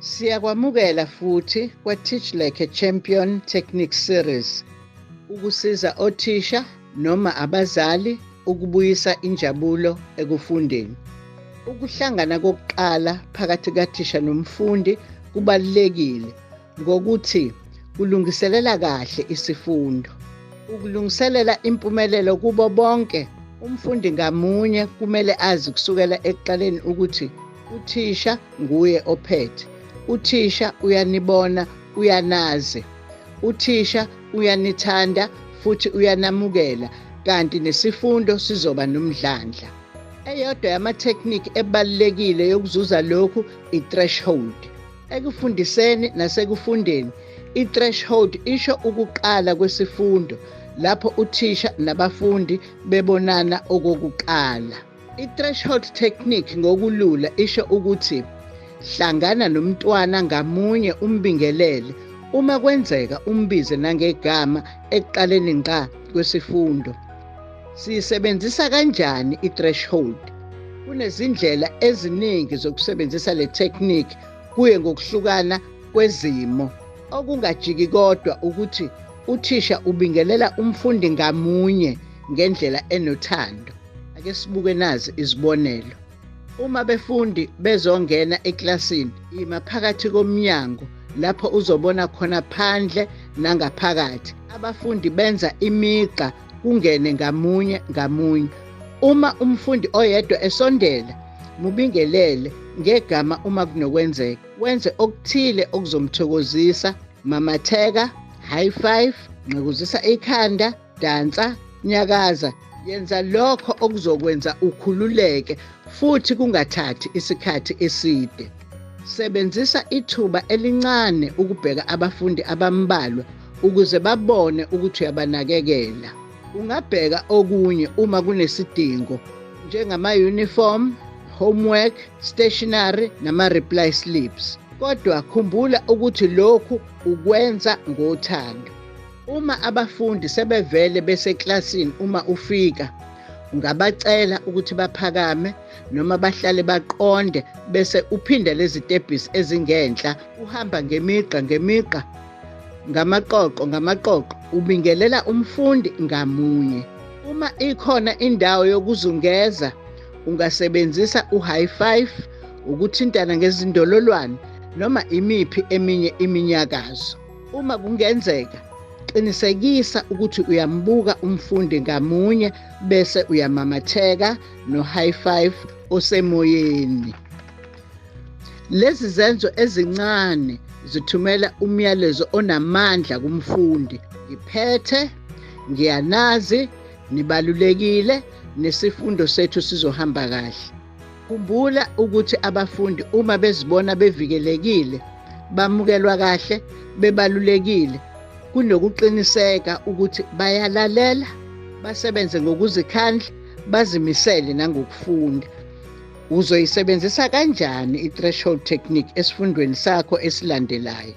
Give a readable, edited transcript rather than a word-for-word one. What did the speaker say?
Siyakwamukela futhi kwa-Teach Like a Champion Technique Series ukusiza othisha noma abazali ukubuyisa injabulo ekufundeni. Ukuhlangana kokuqala phakathi kathisha nomfundi kubalulekile ngokuthi kulungiselela kahle isifundo. Ukulungiselela impumelelo kubo bonke, umfundi ngamunye kumele azi kusukela ekuqaleni ukuthi uthisha nguye ophethe. Uthisha uyanibona, uyanazi. Uthisha uyanithanda futhi uyanamukela, kanti nesifundo sizoba nomdlandla. Eyodwa yamatekhniki ebalulekile yokuzuza lokhu i-threshold. Ekufundiseni nasekufundeni, i-threshold isho ukuqala kwesifundo lapho uthisha nabafundi bebonana okokuqala. I-threshold technique ngokulula isho ukuthi hlangana nomntwana ngamunye umbingelele, uma kwenzeka umbize nangegama ekuqaleni ngqa kwesifundo. Siyisebenzisa kanjani i-threshold? Kunezindlela eziningi zokusebenzisa le technique kuye ngokuhlukana kwezimo. Okungajiki kodwa ukuthi uthisha ubingelela umfundi ngamunye ngendlela enothando. Ake sibuke nazi izibonelo. Uma befundi bezongena eklasini, ima phakathi komnyango lapho uzobona khona phandle nangaphakathi. Abafundi benza imigqa kungene ngamunye ngamunye. Uma umfundi oyedwa esondela, mubingelele ngegama uma kunokwenzeka. Wenze okuthile okuzomthokozisa, mamatheka, high five, nqekuzisa ikhanda, dansa, nyakaza. Yenza lokho okuzokwenza ukhululeke futhi kungathathi isikhathi eside. Sebenzisa ithuba elincane ukubheka abafundi abambalwa ukuze babone ukuthi uyabanakekela. Ungabheka okunye uma kunesidingo, njengama-uniform, homework, stationery nama-reply slips. Kodwa khumbula ukuthi lokhu ukwenza ngothando. Uma abafundi sebevele beseklasini uma ufika, ungabacela ukuthi baphakame noma bahlale baqonde bese uphinda lezi stepisi ezingenhla, uhamba ngemigqa ngemigqa, ngamaqoqo ngamaqoqo, ubingelela umfundi ngamunye. Uma ikhona indawo yokuzungeza, ungasebenzisa u-high five, ukuthintana ngezindololwane noma imiphi eminye iminyakazo. Uma kungenzeka, qinisekisa ukuthi uyambuka umfundi ngamunye bese uyamamatheka no-high five osemoyeni. Lezi zenzo ezincane zithumela umyalezo onamandla kumfundi. Ngiphethe, ngiyanazi, nibalulekile, nesifundo sethu sizohamba kahle. Khumbula ukuthi abafundi uma bezibona bevikelekile, bamukelwa kahle, bebalulekile, kunokuqiniseka ukuthi bayalalela, basebenze ngokuzikhandla, bazimisele nangokufunda. Uzoyisebenzisa kanjani i-threshold technique esifundweni sakho esilandelayo?